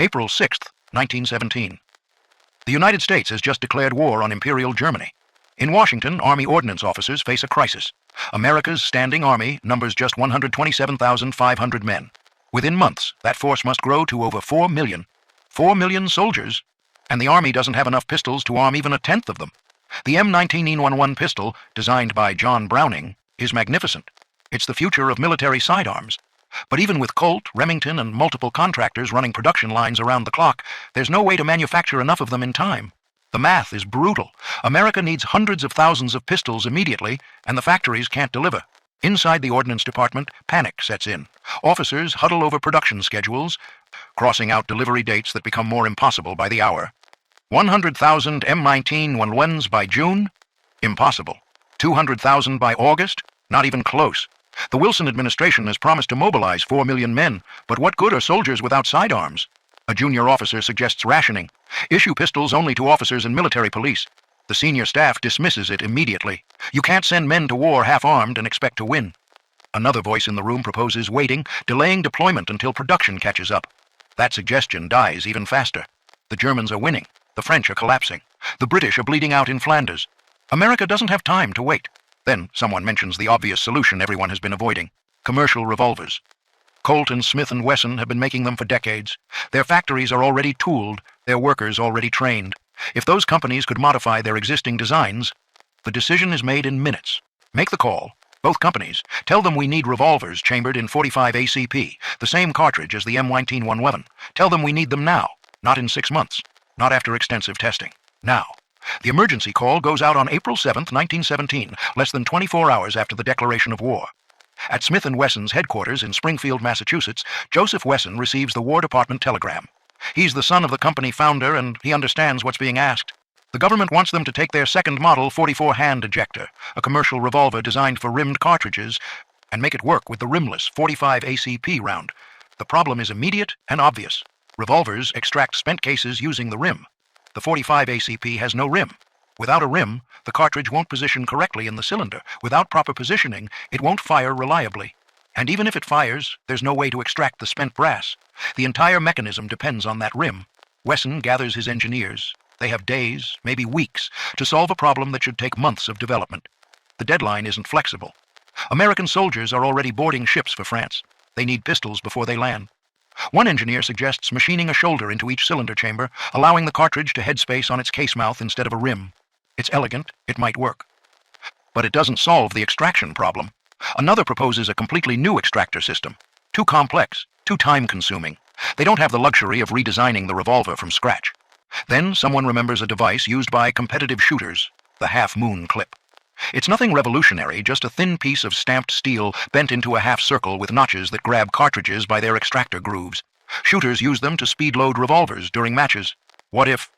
April 6, 1917. The United States has just declared war on Imperial Germany. In Washington, Army ordnance officers face a crisis. America's standing army numbers just 127,500 men. Within months, that force must grow to over 4 million. 4 million soldiers, and the Army doesn't have enough pistols to arm even a tenth of them. The M19-11 pistol, designed by John Browning, is magnificent. It's the future of military sidearms. But even with Colt, Remington, and multiple contractors running production lines around the clock, there's no way to manufacture enough of them in time. The math is brutal. America needs hundreds of thousands of pistols immediately, and the factories can't deliver. Inside the Ordnance Department, panic sets in. Officers huddle over production schedules, crossing out delivery dates that become more impossible by the hour. 100,000 M19-11s by June? Impossible. 200,000 by August? Not even close. The Wilson administration has promised to mobilize 4 million men, but what good are soldiers without sidearms? A junior officer suggests rationing. Issue pistols only to officers and military police. The senior staff dismisses it immediately. You can't send men to war half-armed and expect to win. Another voice in the room proposes waiting, delaying deployment until production catches up. That suggestion dies even faster. The Germans are winning. The French are collapsing. The British are bleeding out in Flanders. America doesn't have time to wait. Then someone mentions the obvious solution everyone has been avoiding: commercial revolvers. Colt and Smith & Wesson have been making them for decades. Their factories are already tooled, their workers already trained. If those companies could modify their existing designs, the decision is made in minutes. Make the call. Both companies. Tell them we need revolvers chambered in .45 ACP, the same cartridge as the M19-11. Tell them we need them now, not in 6 months, not after extensive testing. Now. The emergency call goes out on April 7, 1917, less than 24 hours after the declaration of war. At Smith & Wesson's headquarters in Springfield, Massachusetts, Joseph Wesson receives the War Department telegram. He's the son of the company founder, and he understands what's being asked. The government wants them to take their second model .44 hand ejector, a commercial revolver designed for rimmed cartridges, and make it work with the rimless .45 ACP round. The problem is immediate and obvious. Revolvers extract spent cases using the rim. The .45 ACP has no rim. Without a rim, the cartridge won't position correctly in the cylinder. Without proper positioning, it won't fire reliably. And even if it fires, there's no way to extract the spent brass. The entire mechanism depends on that rim. Wesson gathers his engineers. They have days, maybe weeks, to solve a problem that should take months of development. The deadline isn't flexible. American soldiers are already boarding ships for France. They need pistols before they land. One engineer suggests machining a shoulder into each cylinder chamber, allowing the cartridge to headspace on its case mouth instead of a rim. It's elegant, it might work. But it doesn't solve the extraction problem. Another proposes a completely new extractor system. Too complex, too time-consuming. They don't have the luxury of redesigning the revolver from scratch. Then someone remembers a device used by competitive shooters, the half-moon clip. It's nothing revolutionary, just a thin piece of stamped steel bent into a half-circle with notches that grab cartridges by their extractor grooves. Shooters use them to speed-load revolvers during matches. What if?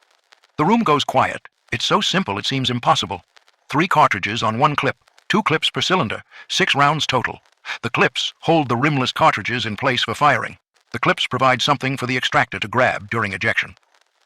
The room goes quiet. It's so simple it seems impossible. 3 cartridges on 1 clip, 2 clips per cylinder, 6 rounds total. The clips hold the rimless cartridges in place for firing. The clips provide something for the extractor to grab during ejection.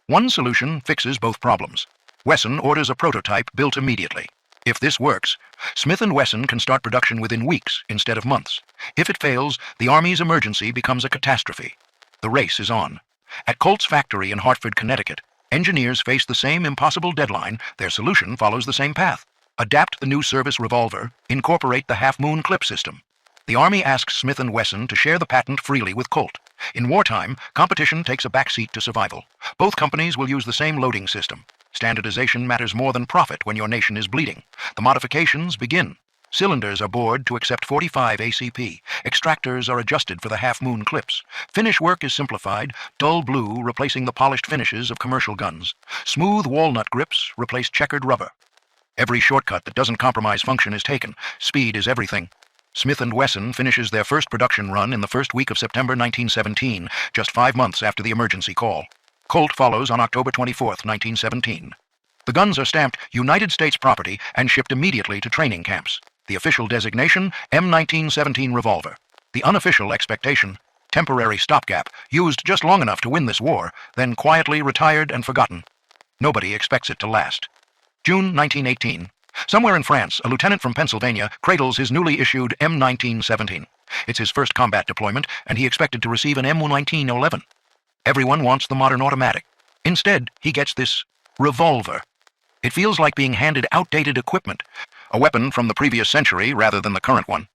One solution fixes both problems. Wesson orders a prototype built immediately. If this works, Smith & Wesson can start production within weeks instead of months. If it fails, the Army's emergency becomes a catastrophe. The race is on. At Colt's factory in Hartford, Connecticut, engineers face the same impossible deadline. Their solution follows the same path. Adapt the new service revolver, incorporate the half-moon clip system. The Army asks Smith & Wesson to share the patent freely with Colt. In wartime, competition takes a backseat to survival. Both companies will use the same loading system. Standardization matters more than profit when your nation is bleeding. The modifications begin. Cylinders are bored to accept .45 ACP. Extractors are adjusted for the half-moon clips. Finish work is simplified, dull blue replacing the polished finishes of commercial guns. Smooth walnut grips replace checkered rubber. Every shortcut that doesn't compromise function is taken. Speed is everything. Smith & Wesson finishes their first production run in the first week of September 1917, just 5 months after the emergency call. Colt follows on October 24, 1917. The guns are stamped United States property and shipped immediately to training camps. The official designation, M1917 revolver. The unofficial expectation, temporary stopgap, used just long enough to win this war, then quietly retired and forgotten. Nobody expects it to last. June 1918. Somewhere in France, a lieutenant from Pennsylvania cradles his newly issued M1917. It's his first combat deployment, and he expected to receive an M1911. Everyone wants the modern automatic. Instead, he gets this revolver. It feels like being handed outdated equipment, a weapon from the previous century rather than the current one.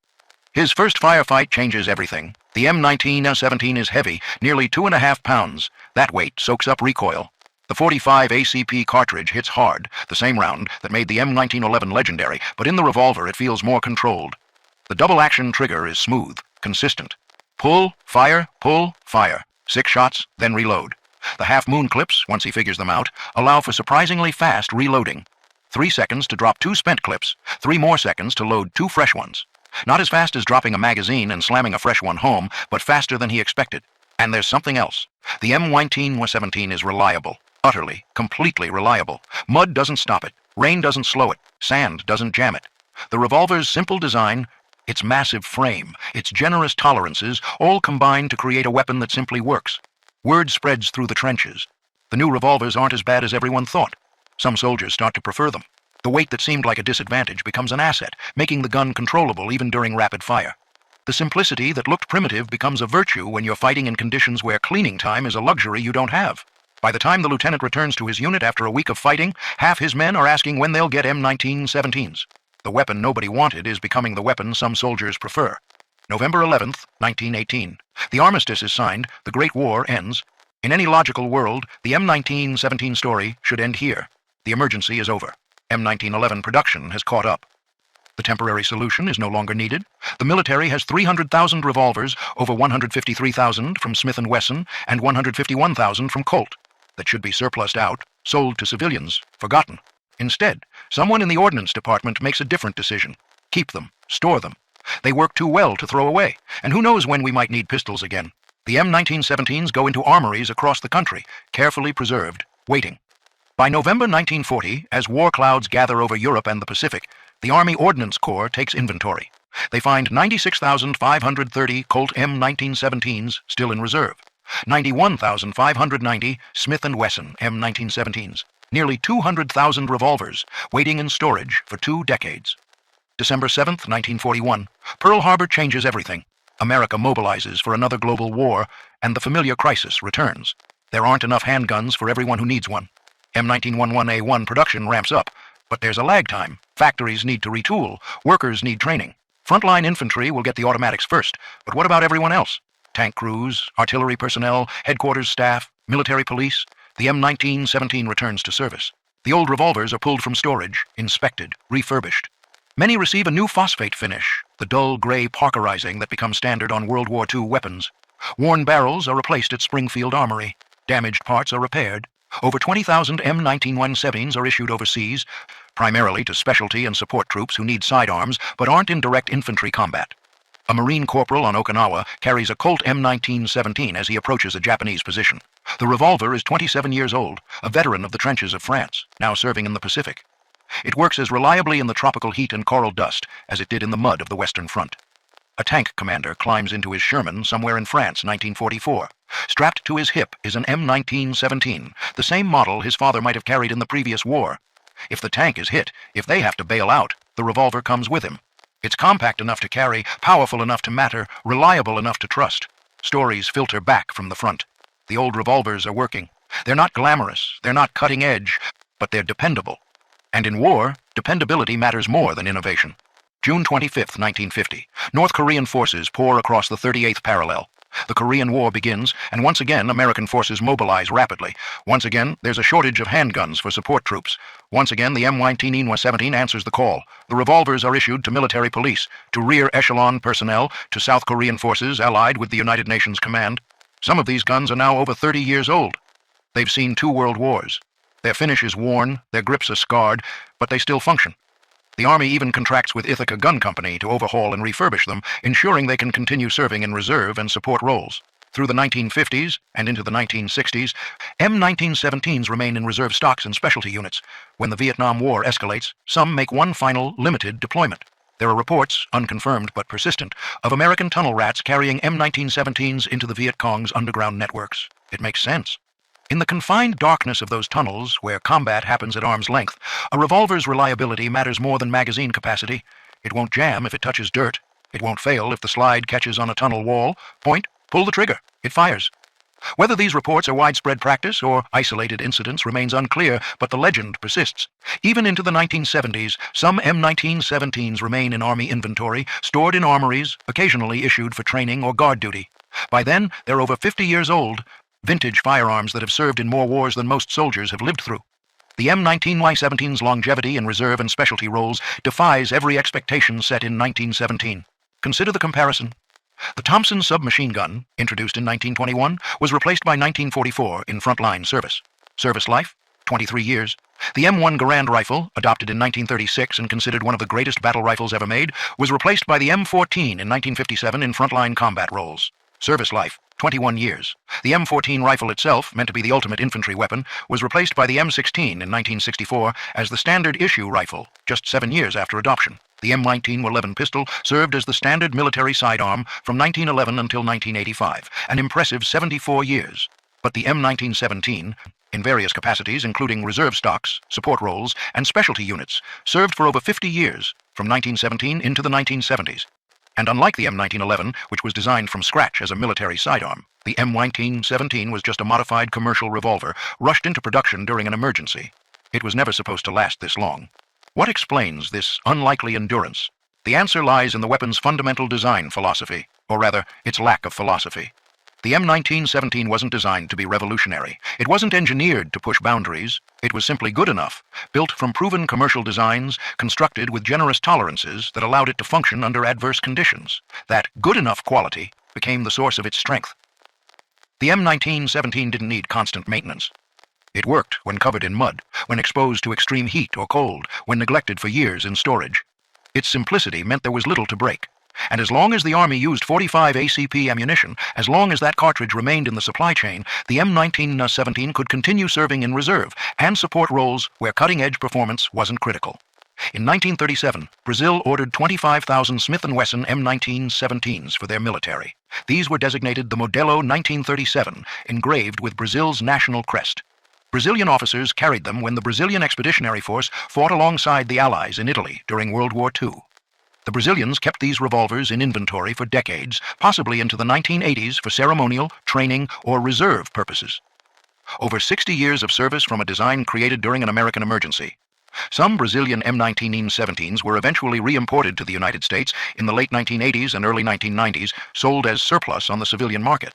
His first firefight changes everything. The M1917 is heavy, nearly 2.5 pounds. That weight soaks up recoil. The 45 ACP cartridge hits hard, the same round that made the M1911 legendary, but in the revolver it feels more controlled. The double-action trigger is smooth, consistent. Pull, fire, 6 shots, then reload. The half-moon clips, once he figures them out, allow for surprisingly fast reloading. 3 seconds to drop 2 spent clips, 3 more seconds to load 2 fresh ones. Not as fast as dropping a magazine and slamming a fresh one home, but faster than he expected. And there's something else. The M1917 is reliable. Utterly, completely reliable. Mud doesn't stop it. Rain doesn't slow it. Sand doesn't jam it. The revolver's simple design, its massive frame, its generous tolerances, all combine to create a weapon that simply works. Word spreads through the trenches. The new revolvers aren't as bad as everyone thought. Some soldiers start to prefer them. The weight that seemed like a disadvantage becomes an asset, making the gun controllable even during rapid fire. The simplicity that looked primitive becomes a virtue when you're fighting in conditions where cleaning time is a luxury you don't have. By the time the lieutenant returns to his unit after a week of fighting, half his men are asking when they'll get M1917s. The weapon nobody wanted is becoming the weapon some soldiers prefer. November 11th, 1918. The armistice is signed, the Great War ends. In any logical world, the M1917 story should end here. The emergency is over. M1911 production has caught up. The temporary solution is no longer needed. The military has 300,000 revolvers, over 153,000 from Smith & Wesson, and 151,000 from Colt, that should be surplused out, sold to civilians, forgotten. Instead, someone in the Ordnance Department makes a different decision. Keep them, store them. They work too well to throw away, and who knows when we might need pistols again. The M1917s go into armories across the country, carefully preserved, waiting. By November 1940, as war clouds gather over Europe and the Pacific, the Army Ordnance Corps takes inventory. They find 96,530 Colt M1917s still in reserve, 91,590 Smith & Wesson M1917s, nearly 200,000 revolvers waiting in storage for 2 decades. December 7, 1941, Pearl Harbor changes everything. America mobilizes for another global war, and the familiar crisis returns. There aren't enough handguns for everyone who needs one. M1911A1 production ramps up, but there's a lag time. Factories need to retool. Workers need training. Frontline infantry will get the automatics first, but what about everyone else? Tank crews, artillery personnel, headquarters staff, military police. The M1917 returns to service. The old revolvers are pulled from storage, inspected, refurbished. Many receive a new phosphate finish, the dull gray parkerizing that becomes standard on World War II weapons. Worn barrels are replaced at Springfield Armory. Damaged parts are repaired. Over 20,000 M1917s are issued overseas, primarily to specialty and support troops who need sidearms but aren't in direct infantry combat. A Marine corporal on Okinawa carries a Colt M1917 as he approaches a Japanese position. The revolver is 27 years old, a veteran of the trenches of France, now serving in the Pacific. It works as reliably in the tropical heat and coral dust as it did in the mud of the Western Front. A tank commander climbs into his Sherman somewhere in France, 1944. Strapped to his hip is an M1917, the same model his father might have carried in the previous war. If the tank is hit, if they have to bail out, the revolver comes with him. It's compact enough to carry, powerful enough to matter, reliable enough to trust. Stories filter back from the front. The old revolvers are working. They're not glamorous, they're not cutting edge, but they're dependable. And in war, dependability matters more than innovation. June 25, 1950. North Korean forces pour across the 38th parallel. The Korean War begins, and once again American forces mobilize rapidly. Once again, there's a shortage of handguns for support troops. Once again, the M1917 answers the call. The revolvers are issued to military police, to rear echelon personnel, to South Korean forces allied with the United Nations Command. Some of these guns are now over 30 years old. They've seen 2 world wars. Their finish is worn, their grips are scarred, but they still function. The Army even contracts with Ithaca Gun Company to overhaul and refurbish them, ensuring they can continue serving in reserve and support roles. Through the 1950s and into the 1960s, M1917s remain in reserve stocks and specialty units. When the Vietnam War escalates, some make one final, limited deployment. There are reports, unconfirmed but persistent, of American tunnel rats carrying M1917s into the Viet Cong's underground networks. It makes sense. In the confined darkness of those tunnels, where combat happens at arm's length, a revolver's reliability matters more than magazine capacity. It won't jam if it touches dirt. It won't fail if the slide catches on a tunnel wall. Point, pull the trigger. It fires. Whether these reports are widespread practice or isolated incidents remains unclear, but the legend persists. Even into the 1970s, some M1917s remain in Army inventory, stored in armories, occasionally issued for training or guard duty. By then, they're over 50 years old, vintage firearms that have served in more wars than most soldiers have lived through. The M19Y17's longevity in reserve and specialty roles defies every expectation set in 1917. Consider the comparison. The Thompson submachine gun, introduced in 1921, was replaced by 1944 in frontline service. Service life, 23 years. The M1 Garand rifle, adopted in 1936 and considered one of the greatest battle rifles ever made, was replaced by the M14 in 1957 in frontline combat roles. Service life, 21 years. The M14 rifle itself, meant to be the ultimate infantry weapon, was replaced by the M16 in 1964 as the standard issue rifle, just 7 years after adoption. The M1911 pistol served as the standard military sidearm from 1911 until 1985, an impressive 74 years. But the M1917, in various capacities including reserve stocks, support roles, and specialty units, served for over 50 years, from 1917 into the 1970s. And unlike the M1911, which was designed from scratch as a military sidearm, the M1917 was just a modified commercial revolver rushed into production during an emergency. It was never supposed to last this long. What explains this unlikely endurance? The answer lies in the weapon's fundamental design philosophy, or rather, its lack of philosophy. The M1917 wasn't designed to be revolutionary. It wasn't engineered to push boundaries. It was simply good enough, built from proven commercial designs, constructed with generous tolerances that allowed it to function under adverse conditions. That good enough quality became the source of its strength. The M1917 didn't need constant maintenance. It worked when covered in mud, when exposed to extreme heat or cold, when neglected for years in storage. Its simplicity meant there was little to break. And as long as the Army used 45 ACP ammunition, as long as that cartridge remained in the supply chain, the M1917 could continue serving in reserve and support roles where cutting-edge performance wasn't critical. In 1937, Brazil ordered 25,000 Smith & Wesson M1917s for their military. These were designated the Modelo 1937, engraved with Brazil's national crest. Brazilian officers carried them when the Brazilian Expeditionary Force fought alongside the Allies in Italy during World War II. The Brazilians kept these revolvers in inventory for decades, possibly into the 1980s for ceremonial, training, or reserve purposes. Over 60 years of service from a design created during an American emergency. Some Brazilian M1917s were eventually re-imported to the United States in the late 1980s and early 1990s, sold as surplus on the civilian market.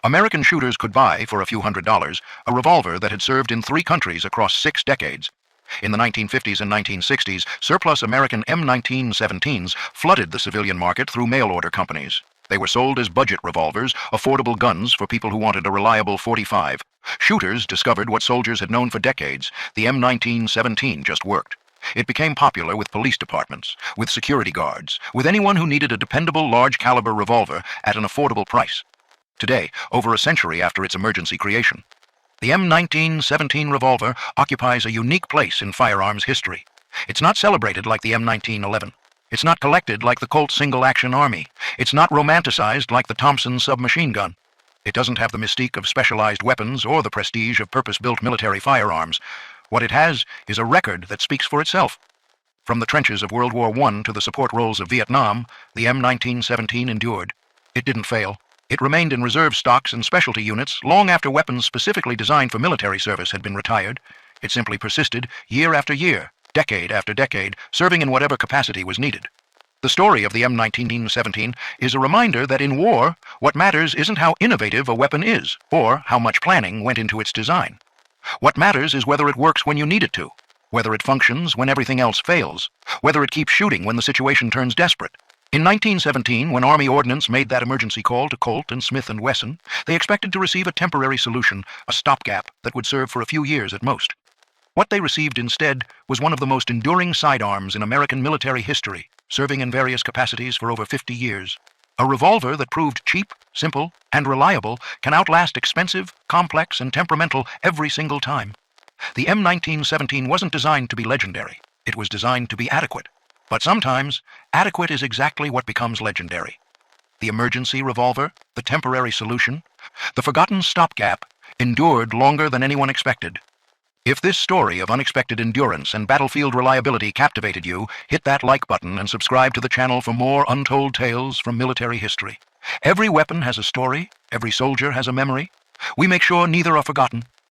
American shooters could buy, for a few $100s, a revolver that had served in 3 countries across 6 decades. In the 1950s and 1960s, surplus American M1917s flooded the civilian market through mail-order companies. They were sold as budget revolvers, affordable guns for people who wanted a reliable .45. Shooters discovered what soldiers had known for decades: the M1917 just worked. It became popular with police departments, with security guards, with anyone who needed a dependable large-caliber revolver at an affordable price. Today, over a century after its emergency creation, the M1917 revolver occupies a unique place in firearms history. It's not celebrated like the M1911. It's not collected like the Colt single-action Army. It's not romanticized like the Thompson submachine gun. It doesn't have the mystique of specialized weapons or the prestige of purpose-built military firearms. What it has is a record that speaks for itself. From the trenches of World War I to the support roles of Vietnam, the M1917 endured. It didn't fail. It remained in reserve stocks and specialty units long after weapons specifically designed for military service had been retired. It simply persisted year after year, decade after decade, serving in whatever capacity was needed. The story of the M1917 is a reminder that in war, what matters isn't how innovative a weapon is, or how much planning went into its design. What matters is whether it works when you need it to, whether it functions when everything else fails, whether it keeps shooting when the situation turns desperate. In 1917, when Army Ordnance made that emergency call to Colt and Smith & Wesson, they expected to receive a temporary solution, a stopgap that would serve for a few years at most. What they received instead was one of the most enduring sidearms in American military history, serving in various capacities for over 50 years. A revolver that proved cheap, simple, and reliable can outlast expensive, complex, and temperamental every single time. The M1917 wasn't designed to be legendary. It was designed to be adequate. But sometimes, adequate is exactly what becomes legendary. The emergency revolver, the temporary solution, the forgotten stopgap, endured longer than anyone expected. If this story of unexpected endurance and battlefield reliability captivated you, hit that like button and subscribe to the channel for more untold tales from military history. Every weapon has a story, every soldier has a memory. We make sure neither are forgotten,